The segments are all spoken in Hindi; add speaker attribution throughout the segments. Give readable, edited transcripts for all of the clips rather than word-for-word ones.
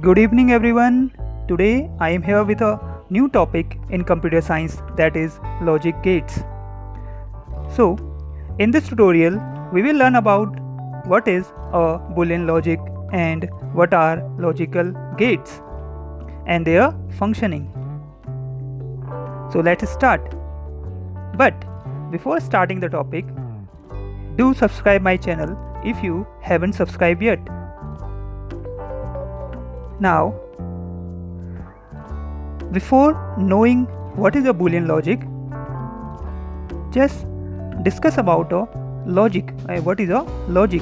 Speaker 1: Good evening, everyone. Today I am here with a new topic in computer science, that is logic gates. So, in this tutorial, we will learn about what is a Boolean logic and what are logical gates and their functioning. So, let's start. But before starting the topic, do subscribe my channel if you haven't subscribed yet. Now, before knowing what is a Boolean logic, just discuss about a logic. What is a logic?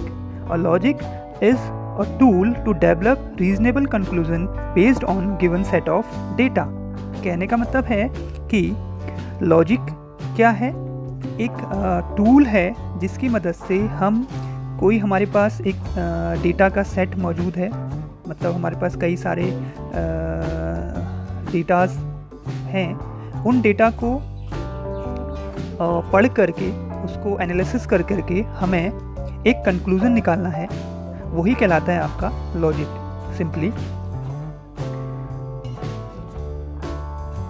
Speaker 1: A logic is a tool to develop reasonable conclusion based on given set of data. कहने का मतलब है कि लॉजिक क्या है? एक टूल है जिसकी मदद से हम कोई हमारे पास एक डेटा का सेट मौजूद है, मतलब हमारे पास कई सारे डेटाज हैं, उन डेटा को पढ़ करके उसको एनालिसिस कर करके हमें एक कंक्लूजन निकालना है, वही कहलाता है आपका logic simply.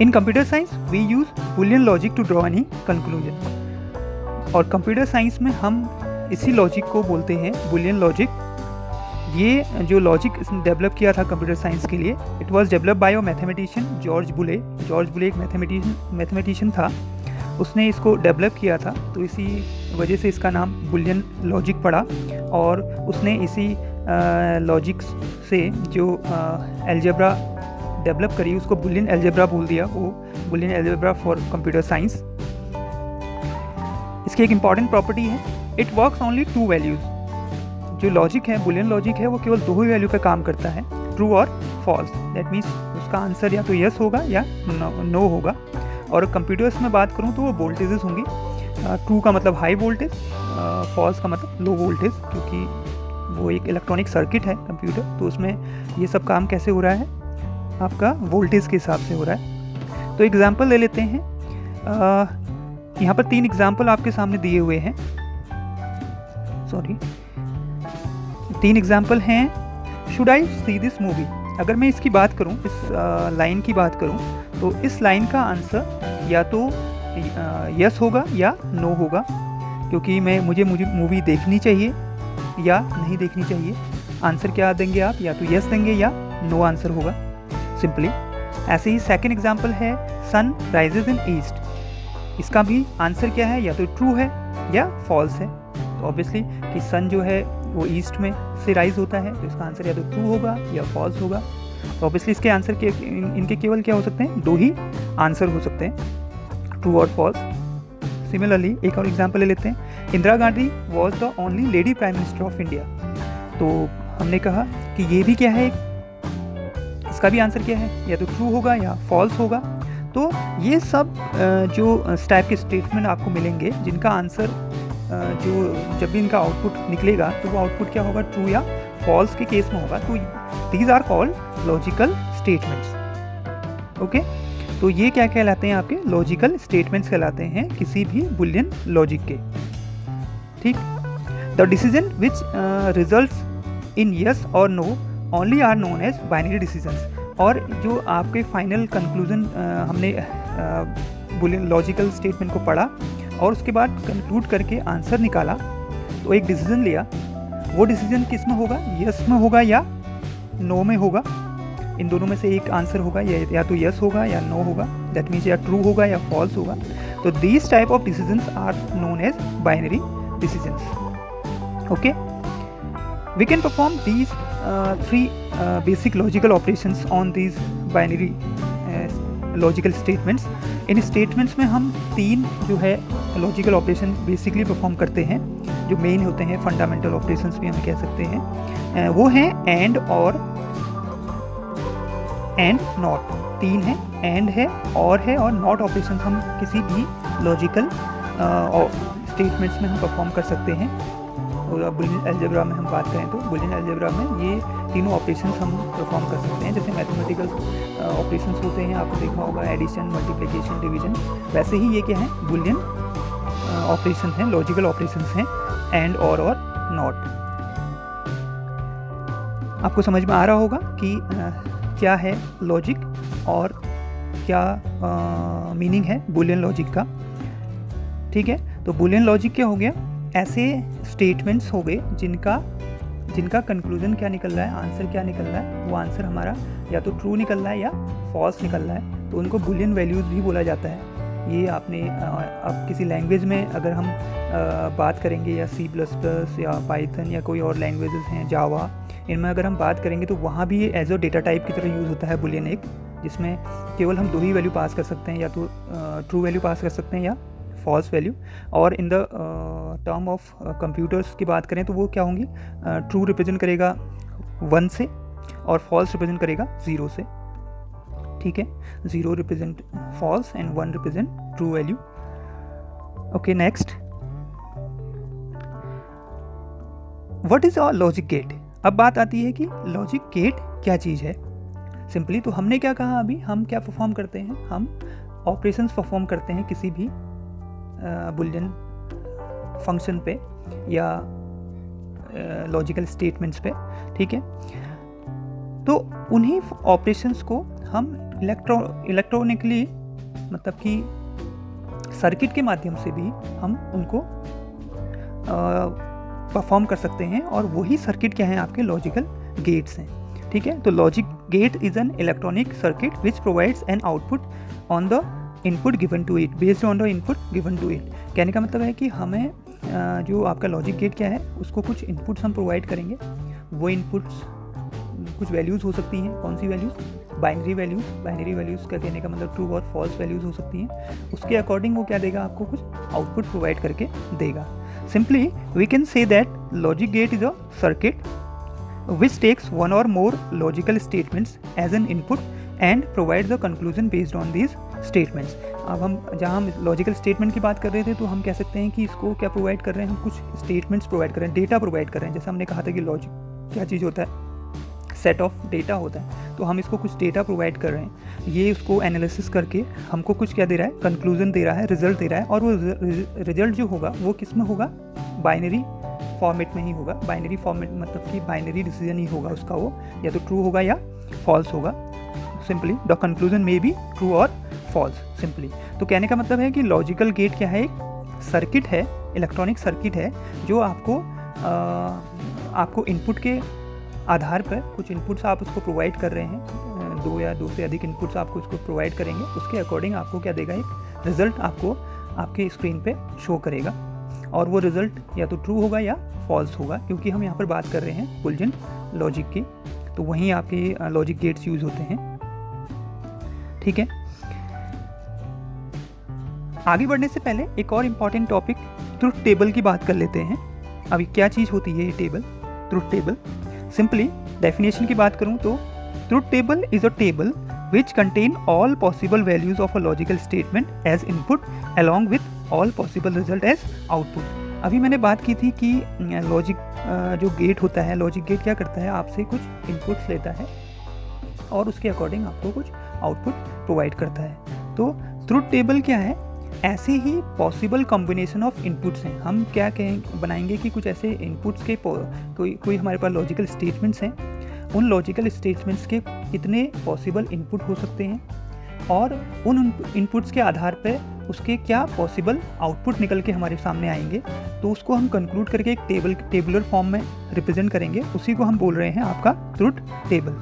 Speaker 1: In computer science we use Boolean logic to draw any conclusion, और कंप्यूटर साइंस में हम इसी लॉजिक को बोलते हैं बूलियन लॉजिक. ये जो लॉजिक इसने डेवलप किया था कंप्यूटर साइंस के लिए, it was develop by a mathematician George बुले. जॉर्ज बुले एक मैथमेटिशियन था, उसने इसको डेवलप किया था, तो इसी वजह से इसका नाम बूलियन लॉजिक पड़ा. और उसने इसी लॉजिक से जो अलजेब्रा डेवलप करी उसको बूलियन अलजेब्रा बोल दिया, वो Boolean algebra for computer science. इसकी एक इंपॉर्टेंट प्रॉपर्टी है, it works only two values. जो लॉजिक है, बूलियन लॉजिक है, वो केवल दो ही वैल्यू पे काम करता है, ट्रू और फॉल्स. दैट मीन्स उसका आंसर या तो यस होगा या नो होगा. और कंप्यूटर्स में बात करूँ तो वो वोल्टेजेस होंगी. ट्रू का मतलब हाई वोल्टेज, फॉल्स का मतलब लो वोल्टेज, क्योंकि वो एक इलेक्ट्रॉनिक सर्किट है कंप्यूटर, तो उसमें ये सब काम कैसे हो रहा है, आपका वोल्टेज के हिसाब से हो रहा है. तो एग्जाम्पल ले लेते हैं. यहाँ पर 3 एग्जाम्पल आपके सामने दिए हुए हैं. 3 एग्जाम्पल हैं. Should I see this movie? अगर मैं इसकी बात करूं, इस लाइन की बात करूं, तो इस लाइन का आंसर या तो यस होगा या नो होगा, क्योंकि मुझे मूवी देखनी चाहिए या नहीं देखनी चाहिए. आंसर क्या देंगे आप? या तो यस देंगे या नो आंसर होगा सिंपली. ऐसे ही सेकंड एग्जाम्पल है, सन राइजेज इन ईस्ट. इसका भी आंसर क्या है? या तो ट्रू है या फॉल्स है. तो ऑब्वियसली कि सन जो है वो ईस्ट में से राइज होता है, तो इसका आंसर या तो ट्रू होगा या फॉल्स होगा. तो ऑब्वियसली इसके आंसर के इनके केवल क्या हो सकते हैं? 2 ही आंसर हो सकते हैं, ट्रू और फॉल्स. सिमिलरली एक और एग्जांपल ले लेते हैं. Indira Gandhi was the only lady prime minister of India. तो हमने कहा कि ये भी क्या है, इसका भी आंसर क्या है? या तो ट्रू होगा या फॉल्स होगा. तो ये सब जो इस टाइप के स्टेटमेंट आपको मिलेंगे, जिनका आंसर जो जब भी इनका आउटपुट निकलेगा तो वो आउटपुट क्या होगा? ट्रू या फॉल्स के केस में होगा. तो these are called logical statements. Okay, तो ये क्या कहलाते हैं? आपके लॉजिकल स्टेटमेंट्स कहलाते हैं किसी भी बूलियन लॉजिक के. ठीक. The decision which results in yes or no only are known as binary decisions. और जो आपके फाइनल कंक्लूजन हमने बूलियन लॉजिकल स्टेटमेंट को पढ़ा और उसके बाद कंक्लूड करके आंसर निकाला, तो एक डिसीजन लिया, वो डिसीजन किस में होगा? यस में होगा या नो में होगा. इन दोनों में से एक आंसर होगा, या तो यस होगा या नो होगा. दैट मीन्स या ट्रू होगा या फॉल्स होगा. तो these type of decisions are known as binary decisions. Okay, we can perform these 3 basic logical operations on these binary logical statements. इन स्टेटमेंट्स में हम 3 जो है लॉजिकल ऑपरेशन बेसिकली परफॉर्म करते हैं, जो मेन होते हैं, फंडामेंटल ऑपरेशंस भी हम कह सकते हैं. वो हैं एंड और एंड नॉट. 3 हैं, एंड है, और नॉट ऑपरेशन हम किसी भी लॉजिकल स्टेटमेंट्स में हम परफॉर्म कर सकते हैं. और बूलियन अलजेब्रा में हम बात करें तो बूलियन अलजेब्रा में ये तीनों ऑपरेशंस हम परफॉर्म कर सकते हैं. जैसे मैथमेटिकल ऑपरेशंस होते हैं, आपको देखा होगा, एडिशन, मल्टीप्लिकेशन, डिवीजन, वैसे ही ये क्या है? बूलियन ऑपरेशन हैं, लॉजिकल ऑपरेशंस हैं, एंड और नॉट. आपको समझ में आ रहा होगा कि क्या है लॉजिक और क्या मीनिंग है बूलियन लॉजिक का। ठीक है, तो बूलियन लॉजिक क्या हो गया, ऐसे स्टेटमेंट्स हो गए जिनका कंक्लूजन क्या निकल रहा है, आंसर क्या निकल रहा है, वो आंसर हमारा या तो ट्रू निकल रहा है या फॉल्स निकल रहा है, तो उनको बूलियन वैल्यूज़ भी बोला जाता है। ये आपने अब किसी लैंग्वेज में अगर हम बात करेंगे या C++ या पाइथन या कोई और लैंग्वेजेस हैं, जावा, इनमें अगर हम बात करेंगे तो वहाँ भी एज अ डेटा टाइप की तरह यूज़ होता है बूलियन एक, जिसमें केवल हम 2 ही वैल्यू पास कर सकते हैं, या तो ट्रू वैल्यू पास कर सकते हैं या फॉल्स वैल्यू। और in the term of computers की बात करें तो वो क्या होंगी, ट्रू रिप्रेजेंट करेगा 1 से और फॉल्स रिप्रेजेंट करेगा 0 से। ठीक है, 0 represent false and 1 represent true value. Okay, next, what is a logic gate. अब बात आती है कि लॉजिक गेट क्या चीज़ है। सिंपली तो हमने क्या कहा, अभी हम क्या परफॉर्म करते हैं, हम ऑपरेशंस परफॉर्म करते हैं किसी भी बुलियन फंक्शन पे या लॉजिकल स्टेटमेंट्स पे। ठीक है, तो उन्हीं ऑपरेशंस को हम इलेक्ट्रॉनिकली, मतलब कि सर्किट के माध्यम से भी हम उनको परफॉर्म कर सकते हैं, और वही सर्किट क्या है, आपके लॉजिकल गेट्स हैं। ठीक है, तो logic gate is an electronic circuit which provides an output on the input given to it based on the input given to it. कहने का मतलब है कि हमें जो आपका लॉजिक गेट क्या है, उसको कुछ इनपुट्स हम प्रोवाइड करेंगे, वो इनपुट्स कुछ वैल्यूज़ हो सकती हैं। कौन सी वैल्यूज़, बाइनरी वैल्यूज़ का कहने का मतलब ट्रू और फॉल्स वैल्यूज़ हो सकती हैं। उसके अकॉर्डिंग वो क्या देगा, आपको कुछ आउटपुट प्रोवाइड करके देगा। Simply we can say that logic gate is a circuit which takes one or more logical statements as an input and provides a conclusion based on these statements। अब हम जहाँ हम लॉजिकल स्टेटमेंट की बात कर रहे थे, तो हम कह सकते हैं कि इसको क्या प्रोवाइड कर रहे हैं, हम कुछ स्टेटमेंट्स प्रोवाइड कर रहे हैं, डेटा प्रोवाइड कर रहे हैं। जैसे हमने कहा था कि लॉजिक क्या चीज़ होता है, सेट ऑफ डेटा होता है, तो हम इसको कुछ डेटा प्रोवाइड कर रहे हैं। ये उसको एनालिसिस करके हमको कुछ क्या दे रहा है, कंक्लूजन दे रहा है, रिजल्ट दे रहा है, और वो रिजल्ट जो होगा वो किस में होगा, बाइनरी फॉर्मेट में ही होगा। बाइनरी फॉर्मेट मतलब कि बाइनरी डिसीजन ही होगा उसका, वो या तो ट्रू होगा या फॉल्स होगा। सिंपली द कंक्लूजन में बी ट्रू और फॉल्स। सिंपली तो कहने का मतलब है कि लॉजिकल गेट क्या है, एक सर्किट है, इलेक्ट्रॉनिक सर्किट है, जो आपको इनपुट के आधार पर कुछ इनपुट्स आप उसको प्रोवाइड कर रहे हैं, 2 या 2 से अधिक इनपुट्स आपको उसको प्रोवाइड करेंगे। उसके अकॉर्डिंग आपको क्या देगा, एक रिजल्ट आपको आपके स्क्रीन पे शो करेगा, और वो रिजल्ट या तो ट्रू होगा या फॉल्स होगा, क्योंकि हम यहाँ पर बात कर रहे हैं बुलियन लॉजिक की, तो वहीं आपके लॉजिक गेट्स यूज होते हैं। ठीक है, आगे बढ़ने से पहले एक और इम्पॉर्टेंट टॉपिक ट्रुथ टेबल की बात कर लेते हैं। अभी क्या चीज़ होती है ये table, truth table. Simply definition की बात करूँ तो truth table is a table which contain all possible values of a logical statement as input along with all possible result as output। अभी मैंने बात की थी कि लॉजिक जो गेट होता है, लॉजिक गेट क्या करता है, आपसे कुछ इनपुट्स लेता है और उसके अकॉर्डिंग आपको कुछ आउटपुट प्रोवाइड करता है। तो ट्रुथ टेबल क्या है, ऐसे ही पॉसिबल कॉम्बिनेशन ऑफ इनपुट्स हैं। हम क्या बनाएंगे कि कुछ ऐसे इनपुट्स के कोई हमारे पास लॉजिकल स्टेटमेंट्स हैं, उन लॉजिकल स्टेटमेंट्स के कितने पॉसिबल इनपुट हो सकते हैं, और उन इनपुट्स के आधार पर उसके क्या पॉसिबल आउटपुट निकल के हमारे सामने आएंगे, तो उसको हम कंक्लूड करके एक टेबुलर फॉर्म में रिप्रेजेंट करेंगे। उसी को हम बोल रहे हैं आपका ट्रुथ टेबल।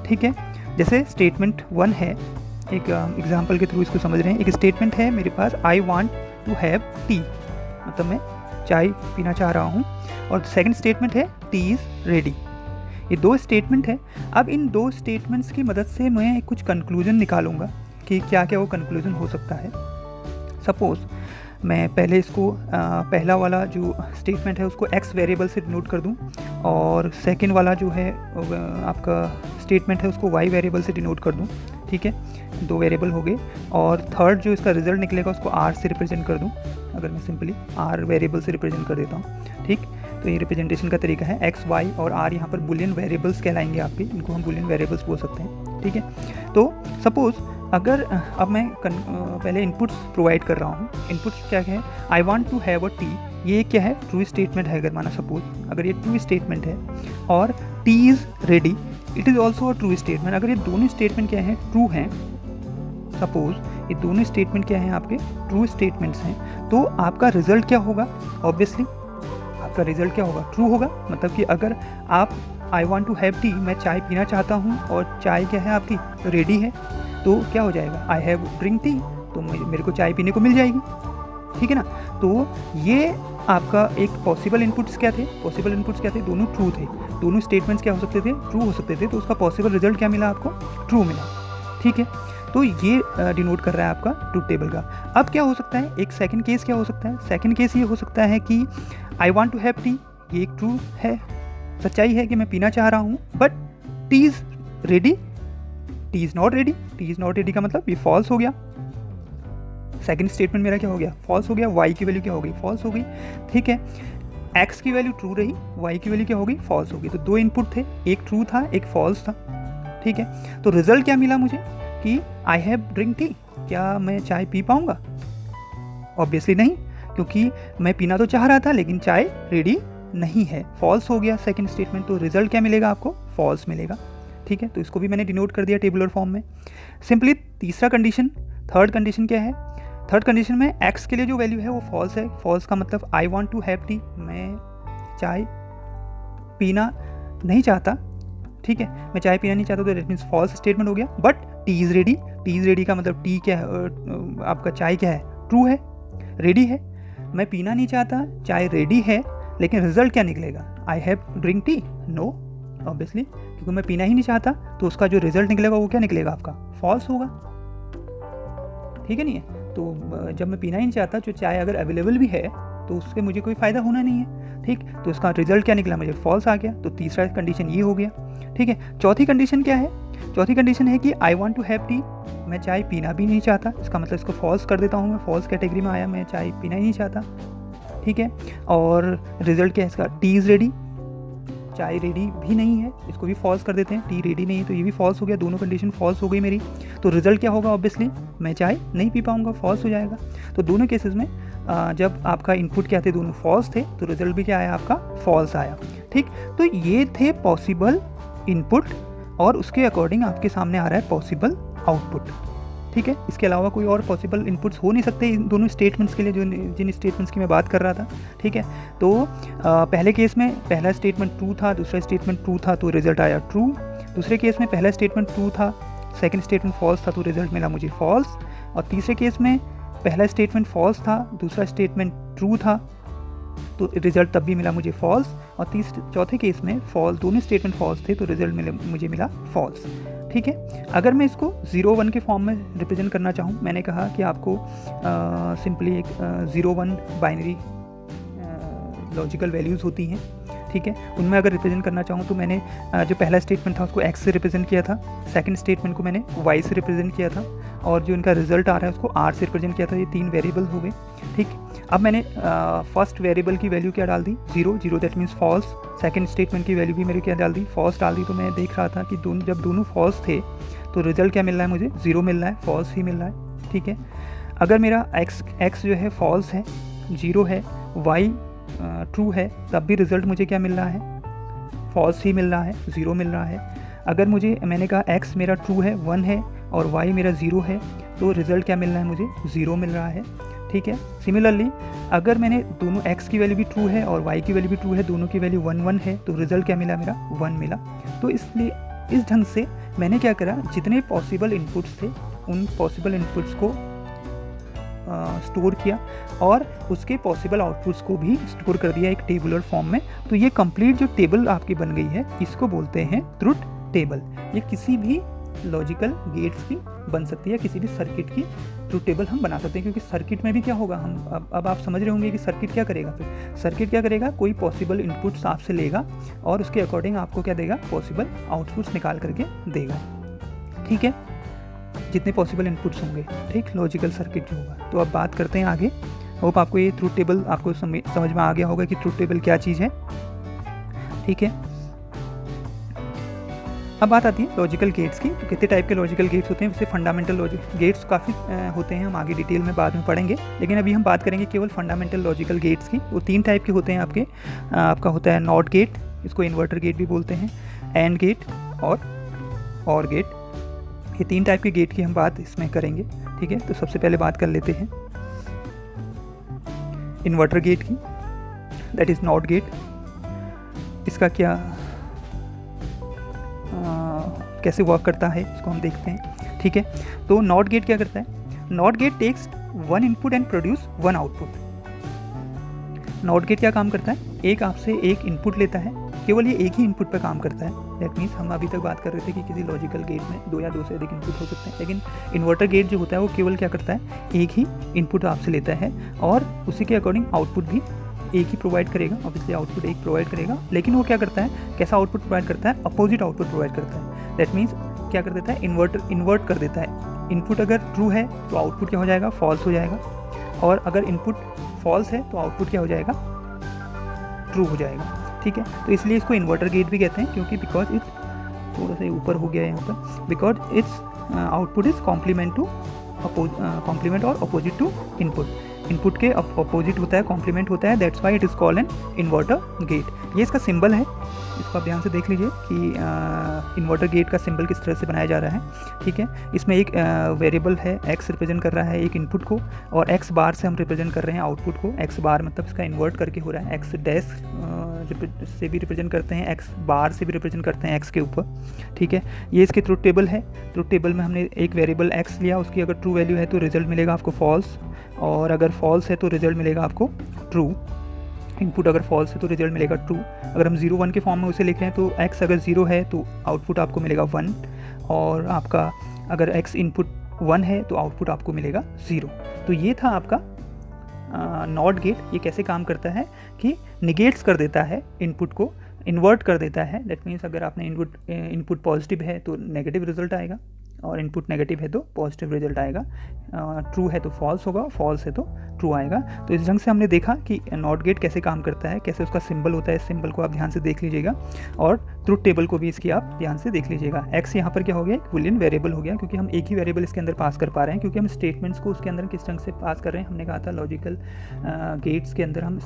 Speaker 1: ठीक है, जैसे स्टेटमेंट 1 है, एक एग्जांपल के थ्रू इसको समझ रहे हैं। एक स्टेटमेंट है मेरे पास, I want to have tea, मतलब मैं चाय पीना चाह रहा हूँ, और सेकंड स्टेटमेंट है टी इज़ रेडी। ये 2 स्टेटमेंट है। अब इन 2 स्टेटमेंट्स की मदद से मैं कुछ कंक्लूजन निकालूंगा कि क्या क्या वो कंक्लूजन हो सकता है। सपोज़ मैं पहले इसको पहला वाला जो स्टेटमेंट है उसको x वेरिएबल से डिनोट कर दूं, और सेकंड वाला जो है आपका स्टेटमेंट है उसको y वेरिएबल से डिनोट कर दूं। ठीक है, 2 वेरिएबल हो गए, और थर्ड जो इसका रिजल्ट निकलेगा उसको r से रिप्रेजेंट कर दूं। अगर मैं सिंपली r वेरिएबल से रिप्रेजेंट कर देता हूँ। ठीक, तो ये रिप्रेजेंटेशन का तरीका है। x, y और r यहाँ पर बुलियन वेरिएबल्स कहलाएंगे आपके, इनको हम बुलियन वेरिएबल्स बोल सकते हैं। ठीक है, तो सपोज़ अगर अब मैं पहले इनपुट्स प्रोवाइड कर रहा हूँ। इनपुट्स क्या है, I want to have a tea, ये क्या है, ट्रू स्टेटमेंट है। अगर माना सपोज अगर ये ट्रू स्टेटमेंट है और T is ready, it is also a true statement. अगर ये दोनों स्टेटमेंट क्या हैं, ट्रू हैं, सपोज ये दोनों स्टेटमेंट क्या हैं, आपके ट्रू स्टेटमेंट्स हैं, तो आपका रिजल्ट क्या होगा, ऑब्वियसली आपका रिजल्ट क्या होगा, ट्रू होगा। मतलब कि अगर आप I want to have tea, मैं चाय पीना चाहता हूँ और चाय क्या है आपकी, रेडी है, तो क्या हो जाएगा, आई हैव ड्रिंक टी, तो मेरे को चाय पीने को मिल जाएगी, ठीक है ना। तो ये आपका एक पॉसिबल इनपुट्स क्या थे, पॉसिबल इनपुट्स क्या थे, दोनों ट्रू थे, दोनों स्टेटमेंट्स क्या हो सकते थे, ट्रू हो सकते थे, तो उसका पॉसिबल रिजल्ट क्या मिला आपको, ट्रू मिला, ठीक है। तो ये डिनोट कर रहा है आपका ट्रूथ टेबल का। अब क्या हो सकता है, एक सेकंड केस क्या हो सकता है, सेकंड केस ये हो सकता है कि I want to have tea, ये एक ट्रू है, सच्चाई है कि मैं पीना चाह रहा हूँ, but T is ready, T is not ready, T is not ready का मतलब ये फॉल्स हो गया। सेकंड स्टेटमेंट मेरा क्या हो गया, फॉल्स हो गया, वाई की वैल्यू क्या हो गई, फॉल्स हो गई, ठीक है। एक्स की वैल्यू ट्रू रही, वाई की वैल्यू क्या हो गई, फॉल्स हो गई। तो दो इनपुट थे, एक ट्रू था एक फॉल्स था, ठीक है। तो रिजल्ट क्या मिला मुझे कि आई हैव ड्रिंक टी, क्या मैं चाय पी पाऊँगा, ऑब्वियसली नहीं, क्योंकि मैं पीना तो चाह रहा था लेकिन चाय रेडी नहीं है, फॉल्स हो गया सेकंड स्टेटमेंट। तो रिजल्ट क्या मिलेगा आपको, फॉल्स मिलेगा, ठीक है। तो इसको भी मैंने डिनोट कर दिया टेबुलर फॉर्म में। सिंपली तीसरा कंडीशन, थर्ड कंडीशन क्या है, थर्ड कंडीशन में एक्स के लिए जो वैल्यू है वो फॉल्स है। फॉल्स का मतलब I want to have tea, मैं चाय पीना नहीं चाहता, ठीक है, मैं चाय पीना नहीं चाहता, तो दैट मीन्स फॉल्स स्टेटमेंट हो गया। But T is ready, T is ready का मतलब टी क्या है, आपका चाय क्या है, ट्रू है, रेडी है। मैं पीना नहीं चाहता, चाय रेडी है, लेकिन रिजल्ट क्या निकलेगा, I have drink tea, no, obviously क्योंकि मैं पीना ही नहीं चाहता, तो उसका जो रिजल्ट निकलेगा वो क्या निकलेगा आपका, फॉल्स होगा, ठीक है नहीं है। तो जब मैं पीना ही नहीं चाहता, जो चाय अगर अवेलेबल भी है तो उससे मुझे कोई फ़ायदा होना नहीं है, ठीक। तो उसका रिजल्ट क्या निकला, मुझे फॉल्स आ गया। तो तीसरा कंडीशन ये हो गया, ठीक है। चौथी कंडीशन क्या है, चौथी कंडीशन है कि I want to have tea, मैं चाय पीना भी नहीं चाहता, इसका मतलब इसको फॉल्स कर देता हूँ मैं, फॉल्स कैटेगरी में आया, मैं चाय पीना ही नहीं चाहता, ठीक है। और रिजल्ट क्या है इसका, टी इज़ रेडी, चाय रेडी भी नहीं है, इसको भी फॉल्स कर देते हैं, टी रेडी नहीं है, तो ये भी फॉल्स हो गया, दोनों कंडीशन फॉल्स हो गई मेरी। तो रिजल्ट क्या होगा, ऑब्वियसली मैं चाय नहीं पी पाऊंगा, फॉल्स हो जाएगा। तो दोनों केसेस में जब आपका इनपुट क्या थे, दोनों फॉल्स थे, तो रिजल्ट भी क्या आया आपका, फॉल्स आया, ठीक। तो ये थे पॉसिबल इनपुट और उसके अकॉर्डिंग आपके सामने आ रहा है पॉसिबल आउटपुट, ठीक है। इसके अलावा कोई और पॉसिबल इनपुट्स हो नहीं सकते इन दोनों स्टेटमेंट्स के लिए, जो जिन स्टेटमेंट्स की मैं बात कर रहा था, ठीक है। तो पहले केस में पहला स्टेटमेंट ट्रू था, दूसरा स्टेटमेंट ट्रू था, तो रिजल्ट आया ट्रू। दूसरे केस में पहला स्टेटमेंट ट्रू था, सेकंड स्टेटमेंट फॉल्स था, तो रिजल्ट मिला मुझे फॉल्स। और तीसरे केस में पहला स्टेटमेंट फॉल्स था, दूसरा स्टेटमेंट ट्रू था, तो रिजल्ट तब भी मिला मुझे फॉल्स। और चौथे केस में दोनों स्टेटमेंट फॉल्स थे, तो रिजल्ट मुझे मिला फॉल्स, ठीक है। अगर मैं इसको 0-1 के फॉर्म में रिप्रेजेंट करना चाहूँ, मैंने कहा कि आपको सिंपली एक 0-1 बाइनरी लॉजिकल वैल्यूज़ होती हैं, ठीक है। उनमें अगर रिप्रेजेंट करना चाहूँ तो मैंने जो पहला स्टेटमेंट था उसको x से रिप्रेजेंट किया था, सेकंड स्टेटमेंट को मैंने y से रिप्रेजेंट किया था, और जो इनका रिजल्ट आ रहा है उसको r से रिप्रेजेंट किया था। ये तीन वेरिएबल हो गए, ठीक। अब मैंने फर्स्ट वेरिएबल की वैल्यू क्या डाल दी, 0 that means false. Second statement की वैल्यू भी मेरी क्या डाल दी, फॉल्स डाल दी। तो मैं देख रहा था कि जब दोनों फॉल्स थे तो रिजल्ट क्या मिल रहा है मुझे, 0 मिल रहा है, फॉल्स ही मिल रहा है, ठीक है। अगर मेरा x जो है फॉल्स है, 0 है, y ट्रू है, तब भी रिजल्ट मुझे क्या मिल रहा है, फॉल्स ही मिल रहा है, 0 मिल रहा है। अगर मैंने कहा x मेरा ट्रू है, 1 है, और y मेरा 0 है, तो रिजल्ट क्या मिल रहा है मुझे, 0 मिल रहा है, ठीक है। सिमिलरली अगर मैंने दोनों x की वैल्यू भी ट्रू है और y की वैल्यू भी ट्रू है, दोनों की वैल्यू 1-1 है, तो रिजल्ट क्या मिला मेरा, 1 मिला। तो इसलिए इस ढंग से मैंने क्या करा, जितने पॉसिबल इनपुट्स थे उन पॉसिबल इनपुट्स को स्टोर किया और उसके पॉसिबल आउटपुट्स को भी स्टोर कर दिया एक टेबुलर फॉर्म में। तो ये कंप्लीट जो टेबल आपकी बन गई है, इसको बोलते हैं ट्रुथ टेबल। ये किसी भी लॉजिकल गेट्स की बन सकती है, किसी भी सर्किट की ट्रुथ टेबल हम बना सकते हैं, क्योंकि सर्किट में भी क्या होगा, हम अब आप समझ रहे होंगे कि सर्किट क्या करेगा। फिर सर्किट क्या करेगा, कोई पॉसिबल इनपुट्स आपसे लेगा और उसके अकॉर्डिंग आपको क्या देगा, पॉसिबल आउटपुट्स निकाल करके देगा, ठीक है, जितने पॉसिबल इनपुट्स होंगे, ठीक, लॉजिकल सर्किट जो होगा। तो अब बात करते हैं आगे। होप आपको ये ट्रुथ टेबल आपको समझ में आ गया होगा कि ट्रुथ टेबल क्या चीज़ है, ठीक है। अब बात आती है लॉजिकल गेट्स की। तो कितने टाइप के लॉजिकल गेट्स होते हैं, जैसे फंडामेंटल लॉजिक गेट्स काफ़ी होते हैं, हम आगे डिटेल में बाद में पढ़ेंगे, लेकिन अभी हम बात करेंगे केवल फंडामेंटल लॉजिकल गेट्स की। वो 3 टाइप के होते हैं आपके। आपका होता है नॉट गेट, इसको इन्वर्टर गेट भी बोलते हैं, एंड गेट और गेट। ये 3 टाइप के गेट की हम बात इसमें करेंगे, ठीक है। तो सबसे पहले बात कर लेते हैं इन्वर्टर गेट की, दैट इज़ नॉट गेट। इसका क्या कैसे वर्क करता है इसको हम देखते हैं, ठीक है। तो नॉट गेट क्या करता है, not gate takes 1 input and produce 1 output. Not gate क्या काम करता है, एक आपसे एक इनपुट लेता है, केवल ये एक ही इनपुट पर काम करता है। दैट मीन्स हम अभी तक बात कर रहे थे कि किसी लॉजिकल गेट में 2 या 2 से अधिक इनपुट हो सकते हैं, लेकिन इन्वर्टर गेट जो होता है वो केवल क्या करता है, एक ही इनपुट आपसे लेता है और उसी के अकॉर्डिंग आउटपुट भी एक ही प्रोवाइड करेगा। ऑब्वियसली आउटपुट एक प्रोवाइड करेगा, लेकिन वो क्या करता है, कैसा आउटपुट प्रोवाइड करता है, अपोजिट आउटपुट प्रोवाइड करता है। दैट मीन्स क्या कर देता है, इन्वर्ट कर देता है। इनपुट अगर ट्रू है तो आउटपुट क्या हो जाएगा, फॉल्स हो जाएगा, और अगर इनपुट फॉल्स है तो आउटपुट क्या हो जाएगा, ट्रू हो जाएगा, ठीक है। तो इसलिए इसको इन्वर्टर गेट भी कहते हैं, क्योंकि बिकॉज इट थोड़ा सा ऊपर हो गया है यहाँ पर, because its output is complement और अपोजिट टू इनपुट। इनपुट के अपोजिट होता है, कॉम्प्लीमेंट होता है, that's why it is called an inverter gate. ये इसका सिंबल है, इसको आप ध्यान से देख लीजिए कि इन्वर्टर गेट का सिंबल किस तरह से बनाया जा रहा है, ठीक है। इसमें एक वेरिएबल है x रिप्रेजेंट कर रहा है एक इनपुट को, और x बार से हम रिप्रेजेंट कर रहे हैं आउटपुट को। x बार मतलब इसका इन्वर्ट करके हो रहा है, x डैश से भी रिप्रेजेंट करते हैं, x बार से भी रिप्रेजेंट करते हैं x के ऊपर, ठीक है। ये इसकी ट्रुथ टेबल है। ट्रुथ टेबल में हमने एक वेरिएबल x लिया, उसकी अगर ट्रू वैल्यू है तो रिजल्ट मिलेगा आपको फॉल्स, और अगर फॉल्स है तो रिजल्ट मिलेगा आपको ट्रू। इनपुट अगर फॉल्स है तो रिजल्ट मिलेगा ट्रू। अगर हम 0 1 के फॉर्म में उसे लिख रहे हैं तो x अगर 0 है तो आउटपुट आपको मिलेगा 1, और आपका अगर x इनपुट 1 है तो आउटपुट आपको मिलेगा 0। तो ये था आपका नॉट गेट। ये कैसे काम करता है कि निगेट्स कर देता है इनपुट को, इन्वर्ट कर देता है। दैट मीन्स अगर आपने इनपुट पॉजिटिव है तो नेगेटिव रिजल्ट आएगा, और इनपुट नेगेटिव है तो पॉजिटिव रिजल्ट आएगा। ट्रू है तो फॉल्स होगा, फॉल्स है तो ट्रू आएगा। तो इस ढंग से हमने देखा कि नॉट गेट कैसे काम करता है, कैसे उसका सिंबल होता है। इस सिंबल को आप ध्यान से देख लीजिएगा, और ट्रुथ टेबल को भी इसकी आप ध्यान से देख लीजिएगा। एक्स यहाँ पर क्या हो गया, एक बुलियन वेरिएबल हो गया, क्योंकि हम एक ही वेरिएबल इसके अंदर पास कर पा रहे हैं, क्योंकि हम स्टेटमेंट्स को उसके अंदर किस ढंग से पास कर रहे हैं। हमने कहा था लॉजिकल गेट्स के अंदर हम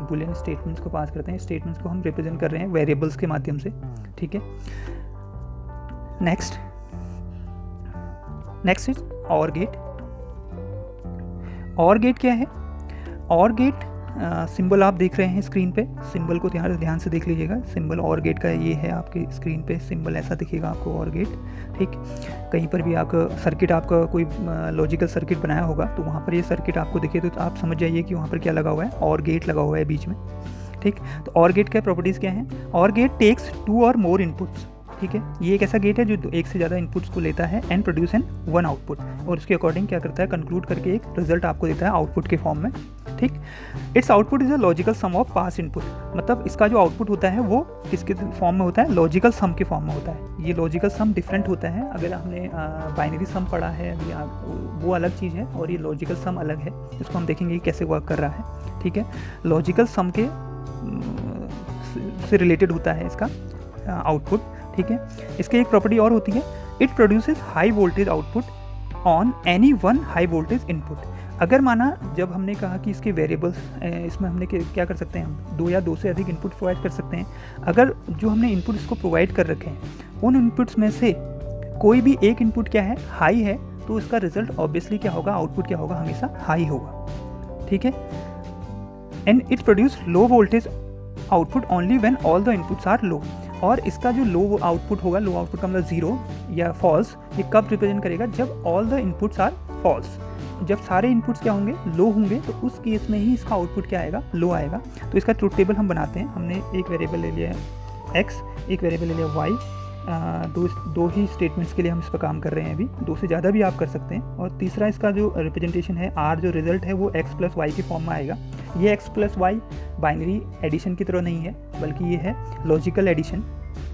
Speaker 1: बुलियन स्टेटमेंट्स को पास करते हैं, स्टेटमेंट्स को हम रिप्रेजेंट कर रहे हैं वेरिएबल्स के माध्यम से, ठीक है। नेक्स्ट इज और गेट। और गेट क्या है, और गेट सिंबल आप देख रहे हैं स्क्रीन पे, सिंबल को ध्यान से देख लीजिएगा। सिंबल और गेट का ये है, आपके स्क्रीन पे सिंबल ऐसा दिखेगा आपको, और गेट, ठीक। कहीं पर भी आपका सर्किट, आपका कोई लॉजिकल सर्किट बनाया होगा तो वहाँ पर ये सर्किट आपको दिखे तो आप समझ जाइए कि वहाँ पर क्या लगा हुआ है, और गेट लगा हुआ है बीच में, ठीक। तो और गेट का प्रॉपर्टीज़ क्या है, और गेट टेक्स 2 और मोर इनपुट्स, ठीक है। ये एक ऐसा गेट है जो एक से ज़्यादा इनपुट्स को लेता है एंड प्रोड्यूस एन 1 आउटपुट, और उसके अकॉर्डिंग क्या करता है, कंक्लूड करके एक रिजल्ट आपको देता है आउटपुट के फॉर्म में, ठीक। Its output is a logical sum of pass input, मतलब इसका जो आउटपुट होता है वो किसके फॉर्म में होता है, लॉजिकल सम के फॉर्म में होता है। ये लॉजिकल सम डिफरेंट होता है, अगर हमने बाइनरी सम पढ़ा है या वो अलग चीज़ है, और ये लॉजिकल सम अलग है। इसको हम देखेंगे कैसे वर्क कर रहा है, ठीक है। लॉजिकल सम के से रिलेटेड होता है इसका आउटपुट, ठीक है। इसकी एक प्रॉपर्टी और होती है, it produces high voltage output on any one high voltage input. अगर माना, जब हमने कहा कि इसके वेरिएबल्स, इसमें हमने क्या कर सकते हैं, हम 2 या 2 से अधिक इनपुट प्रोवाइड कर सकते हैं। अगर जो हमने इनपुट इसको प्रोवाइड कर रखे हैं उन इनपुट्स में से कोई भी एक इनपुट क्या है, हाई है, तो इसका रिजल्ट ऑब्वियसली क्या होगा, आउटपुट क्या होगा, हमेशा हाई होगा, ठीक है। And it produce low voltage output only when all the inputs are low. और इसका जो लो आउटपुट होगा, लो आउटपुट का मतलब 0 या फॉल्स, ये कब रिप्रेजेंट करेगा, जब all the inputs are false. जब सारे इनपुट्स क्या होंगे, लो होंगे, तो उस केस में ही इसका आउटपुट क्या आएगा, लो आएगा। तो इसका ट्रुथ टेबल हम बनाते हैं। हमने एक वेरिएबल ले लिया है x, एक वेरिएबल ले लिया y, दो ही स्टेटमेंट्स के लिए हम इस पर काम कर रहे हैं अभी, 2 से ज़्यादा भी आप कर सकते हैं। और तीसरा इसका जो रिप्रेजेंटेशन है r, जो रिजल्ट है वो x प्लस वाई के फॉर्म में आएगा। ये x plus y binary addition की तरह नहीं है, बल्कि ये है लॉजिकल एडिशन।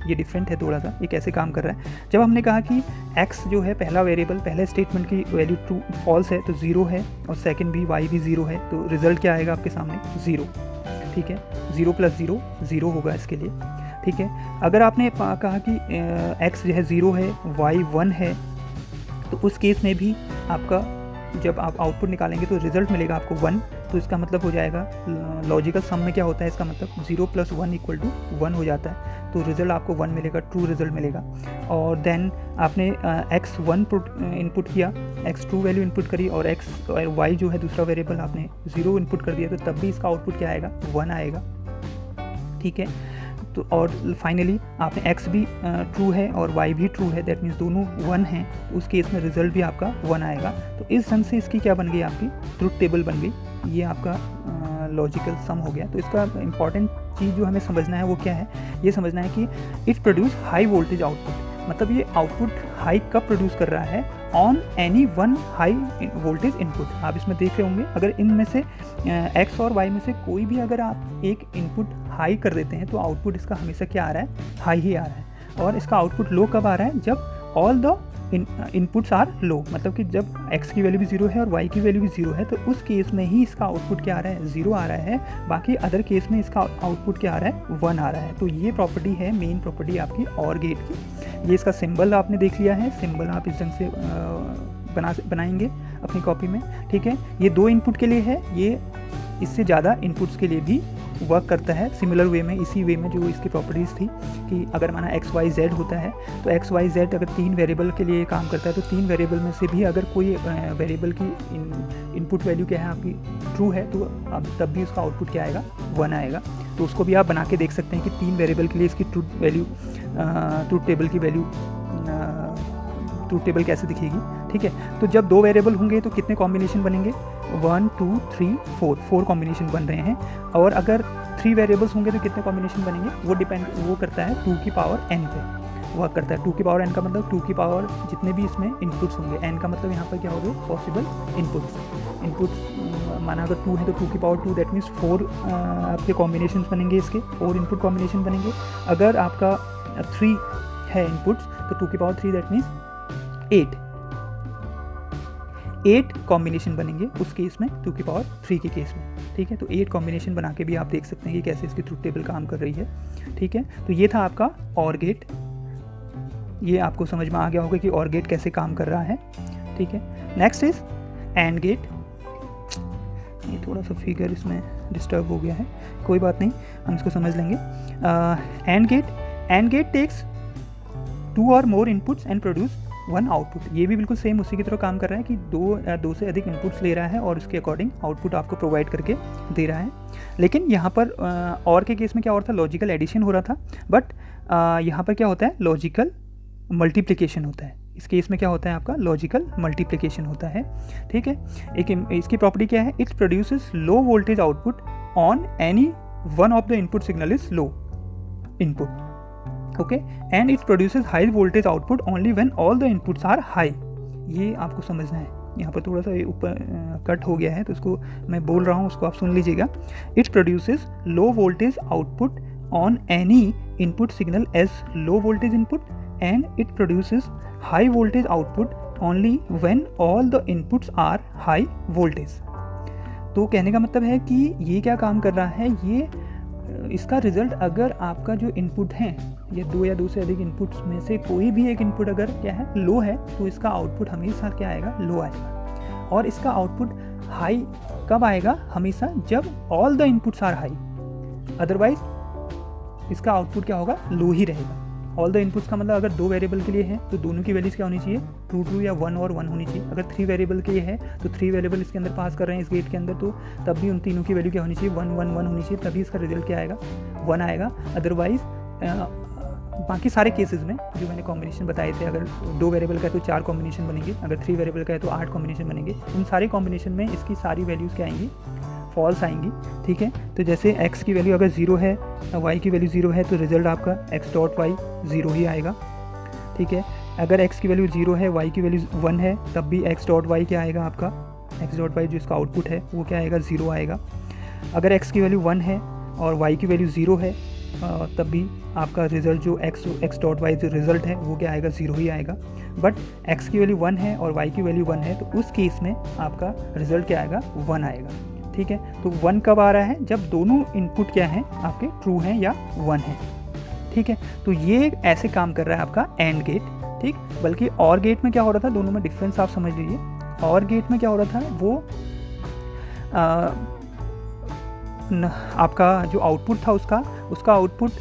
Speaker 1: ये डिफरेंट है थोड़ा सा। ये कैसे काम कर रहा है, जब हमने कहा कि x जो है पहला वेरिएबल, पहले स्टेटमेंट की वैल्यू ट्रू फॉल्स है तो 0 है, और सेकंड भी y भी 0 है, तो रिजल्ट क्या आएगा आपके सामने, 0, ठीक है। 0 प्लस 0 0 होगा इसके लिए, ठीक है। अगर आपने कहा कि x जो है 0 है, y 1 है, तो उस केस में भी आपका जब आप आउटपुट निकालेंगे तो रिजल्ट मिलेगा आपको 1। तो इसका मतलब हो जाएगा लॉजिकल सम में क्या होता है, इसका मतलब 0 + 1 = 1 हो जाता है। तो रिजल्ट आपको 1 मिलेगा, ट्रू रिजल्ट मिलेगा। और देन आपने x1 इनपुट किया, x2 वैल्यू इनपुट करी और x और y जो है दूसरा वेरिएबल आपने 0 इनपुट कर दिया, तो तब भी इसका आउटपुट क्या आएगा, 1 आएगा, ठीक है। तो और फाइनली आपने x भी ट्रू है और y भी ट्रू है, दैट मीन्स दोनों 1 हैं, उस केस में रिजल्ट भी आपका 1 आएगा। तो इस ढंग से इसकी क्या बन गई, आपकी ट्रुथ टेबल बन गई। ये आपका लॉजिकल सम हो गया। तो इसका इंपॉर्टेंट चीज़ जो हमें समझना है वो क्या है, ये समझना है कि it produce high voltage output. मतलब ये आउटपुट हाई कब प्रोड्यूस कर रहा है, on any one high voltage input. आप इसमें देख रहे होंगे, अगर इनमें से x और y में से कोई भी अगर आप एक इनपुट हाई कर देते हैं तो आउटपुट इसका हमेशा क्या आ रहा है, हाई ही आ रहा है। और इसका आउटपुट लो कब आ रहा है, जब ऑल द इनपुट्स आर लो, मतलब कि जब x की वैल्यू भी 0 है और y की वैल्यू भी 0 है, तो उस केस में ही इसका आउटपुट क्या आ रहा है, 0 आ रहा है। बाकी अदर केस में इसका आउटपुट क्या आ रहा है, 1 आ रहा है। तो ये प्रॉपर्टी है मेन प्रॉपर्टी आपकी OR गेट की। ये इसका सिंबल आपने देख लिया है, सिंबल आप इस ढंग से बनाएंगे अपनी कॉपी में, ठीक है। ये 2 इनपुट के लिए है, ये इससे ज़्यादा इनपुट्स के लिए भी वर्क करता है सिमिलर वे में, इसी वे में जो इसकी प्रॉपर्टीज़ थी कि अगर माना x y z होता है तो x y z अगर 3 वेरिएबल के लिए काम करता है, तो 3 वेरिएबल में से भी अगर कोई वेरिएबल की इनपुट वैल्यू क्या है आपकी ट्रू है, तो अब तब भी उसका आउटपुट क्या आएगा, 1 आएगा। तो उसको भी आप बना के देख सकते हैं कि 3 वेरिएबल के लिए इसकी ट्रूथ टेबल की वैल्यू, ट्रूथ टेबल कैसे दिखेगी, ठीक है। तो जब 2 वेरिएबल होंगे तो कितने कॉम्बिनेशन बनेंगे, 1 2 3 4 कॉम्बिनेशन बन रहे हैं। और अगर 3 वेरिएबल्स होंगे तो कितने कॉम्बिनेशन बनेंगे, वो करता है 2 की पावर n पे वर्क करता है। 2 की पावर n का मतलब 2 की पावर जितने भी इसमें इनपुट्स होंगे, n का मतलब यहाँ पर क्या हो गए, पॉसिबल इनपुट्स। माना अगर 2 है तो 2 की पावर 2, दैट मीन्स 4 आपके कॉम्बिनेशन बनेंगे, इसके 4 इनपुट कॉम्बिनेशन बनेंगे। अगर आपका 3 है इनपुट्स तो 2 की पावर 3, दैट मीन्स 8 कॉम्बिनेशन बनेंगे उस केस में, 2 की पावर 3 के केस में, ठीक है। तो 8 कॉम्बिनेशन बना के भी आप देख सकते हैं कि कैसे इसकी ट्रूथ टेबल काम कर रही है, ठीक है। तो ये था आपका OR गेट। ये आपको समझ में आ गया होगा कि OR गेट कैसे काम कर रहा है, ठीक है। Next is AND gate. ये थोड़ा सा फिगर इसमें डिस्टर्ब हो गया है, कोई बात नहीं, हम इसको समझ लेंगे। AND गेट टेक्स 2 और मोर इनपुट्स एंड प्रोड्यूस 1 आउटपुट। ये भी बिल्कुल सेम उसी की तरह काम कर रहा है कि 2 से अधिक इनपुट्स ले रहा है और उसके अकॉर्डिंग आउटपुट आपको प्रोवाइड करके दे रहा है। लेकिन यहाँ पर और के केस में क्या हो रहा था, लॉजिकल एडिशन हो रहा था, बट यहाँ पर क्या होता है, लॉजिकल मल्टीप्लिकेशन होता है। इस केस में क्या होता है, आपका लॉजिकल मल्टीप्लिकेशन होता है, ठीक है। एक इसकी प्रॉपर्टी क्या है, it produces low voltage output on any one of the input signal is low input, okay, and it produces high voltage output only when all the inputs are high. ये आपको समझना है। यहाँ पर थोड़ा सा ऊपर कट हो गया है तो उसको मैं बोल रहा हूँ, उसको आप सुन लीजिएगा। It produces low voltage output on any input signal as low voltage input and it produces high voltage output only when all the inputs are high voltage. तो कहने का मतलब है कि ये क्या काम कर रहा है, ये इसका रिजल्ट अगर आपका जो इनपुट है, ये 2 या 2 से अधिक इनपुट्स में से कोई भी एक इनपुट अगर क्या है, लो है, तो इसका आउटपुट हमेशा क्या आएगा, लो आएगा। और इसका आउटपुट हाई कब आएगा, हमेशा जब all the inputs are high, otherwise इसका आउटपुट क्या होगा, लो ही रहेगा। ऑल द इनपुट्स का मतलब अगर 2 वेरिएबल के लिए है तो दोनों की वैल्यूज क्या होनी चाहिए, ट्रू या 1 और 1 होनी चाहिए। अगर 3 वेरिएबल के लिए है तो 3 वेरिएबल इसके अंदर पास कर रहे हैं इस गेट के अंदर, तो तब भी उन तीनों की वैल्यू क्या होनी चाहिए, 1 1 1 होनी चाहिए, तभी इसका रिजल्ट क्या आएगा, 1 आएगा। अदरवाइज बाकी सारे केसेस में जो मैंने कॉम्बिनेशन बताए थे, अगर 2 वेरिएबल का है तो 4 कॉम्बिनेशन बनेंगे, अगर 3 वेरिएबल का है तो 8 कॉम्बिनेशन बनेंगे। उन सारे कॉम्बिनेशन में इसकी सारी वैल्यूज़ क्या आएंगी, फॉल्स आएंगी, ठीक है। तो जैसे x की वैल्यू अगर 0 है, y की वैल्यू 0 है, तो रिजल्ट आपका x.y 0 ही आएगा, ठीक है। अगर x की वैल्यू 0 है, y की वैल्यू 1 है, तब भी x.y क्या आएगा आपका, x.y जो इसका आउटपुट है वो क्या आएगा, 0 आएगा। अगर x की वैल्यू 1 है और y की वैल्यू 0 है, तब भी आपका रिजल्ट जो x.y जो रिजल्ट है वो क्या आएगा, 0 ही आएगा। बट x की वैल्यू 1 है और y की वैल्यू 1 है, तो उस केस में आपका रिजल्ट क्या आएगा, 1 आएगा, ठीक है। तो 1 कब आ रहा है, जब दोनों इनपुट क्या हैं आपके, ट्रू हैं या 1 है, ठीक। ठीक है। तो ये ऐसे काम कर रहा है आपका एंड गेट, ठीक। बल्कि और गेट में क्या हो रहा था, दोनों में डिफरेंस आप समझ लीजिए। और गेट में क्या हो रहा था, वो आपका जो आउटपुट था उसका आउटपुट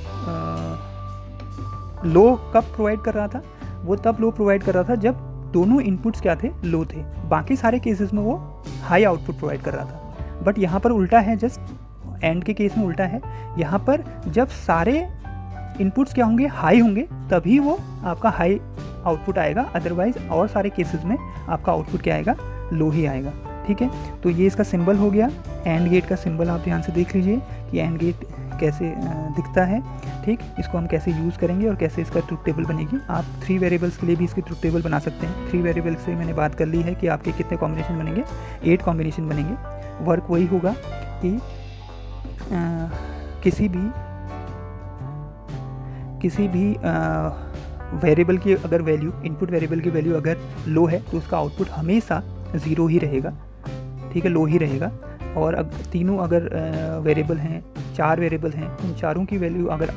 Speaker 1: लो कब प्रोवाइड कर रहा था, वो तब लो प्रोवाइड कर रहा था जब दोनों इनपुट्स क्या थे, लो थे। बाकी सारे केसेस में वो हाई आउटपुट प्रोवाइड कर रहा था। बट यहाँ पर उल्टा है, जस्ट एंड के केस में उल्टा है। यहाँ पर जब सारे इनपुट्स क्या होंगे, हाई होंगे, तभी वो आपका हाई आउटपुट आएगा। अदरवाइज और सारे केसेस में आपका आउटपुट क्या आएगा, लो ही आएगा, ठीक है। तो ये इसका सिंबल हो गया, एंड गेट का सिंबल। आप ध्यान से देख लीजिए कि एंड गेट कैसे दिखता है, ठीक। इसको हम कैसे यूज़ करेंगे और कैसे इसका ट्रुथ टेबल बनेगी। आप 3 वेरिएबल्स के लिए भी इसकी ट्रुथ टेबल बना सकते हैं। 3 वेरिएबल्स से मैंने बात कर ली है कि आपके कितने कॉम्बिनेशन बनेंगे, 8 कॉम्बिनेशन बनेंगे। वर्क वही होगा कि किसी भी वेरिएबल की अगर वैल्यू, इनपुट वेरिएबल की वैल्यू अगर लो है तो उसका आउटपुट हमेशा 0 ही रहेगा, ठीक है, लो ही रहेगा। और तीनों अगर वेरिएबल हैं, 4 वेरिएबल हैं, उन चारों की वैल्यू अगर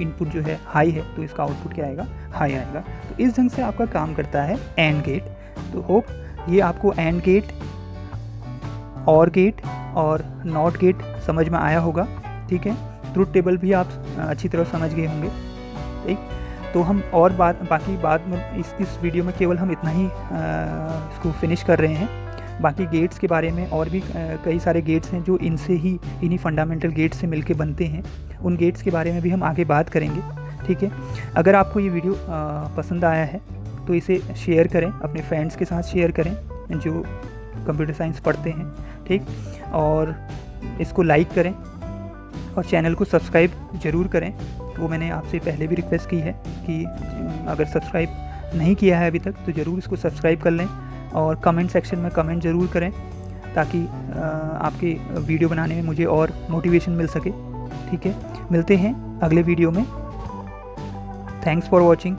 Speaker 1: इनपुट जो है हाई है तो इसका आउटपुट क्या आएगा, हाई आएगा। तो इस ढंग से आपका काम करता है एंड गेट। तो होप ये आपको एंड गेट, और गेट और नॉट गेट समझ में आया होगा, ठीक है। ट्रुथ टेबल भी आप अच्छी तरह समझ गए होंगे, ठीक। तो हम और बाकी बाद में इस वीडियो में केवल हम इतना ही इसको फिनिश कर रहे हैं। बाकी गेट्स के बारे में और भी कई सारे गेट्स हैं जो इन्हीं फंडामेंटल गेट्स से मिलके बनते हैं। उन गेट्स के बारे में भी हम आगे बात करेंगे, ठीक है। अगर आपको ये वीडियो पसंद आया है तो इसे शेयर करें, अपने फ्रेंड्स के साथ शेयर करें जो कंप्यूटर साइंस पढ़ते हैं, ठीक। और इसको लाइक करें और चैनल को सब्सक्राइब ज़रूर करें। वो मैंने आपसे पहले भी रिक्वेस्ट की है कि अगर सब्सक्राइब नहीं किया है अभी तक तो ज़रूर इसको सब्सक्राइब कर लें। और कमेंट सेक्शन में कमेंट ज़रूर करें ताकि आपके वीडियो बनाने में मुझे और मोटिवेशन मिल सके, ठीक है। मिलते हैं अगले वीडियो में। Thanks for watching.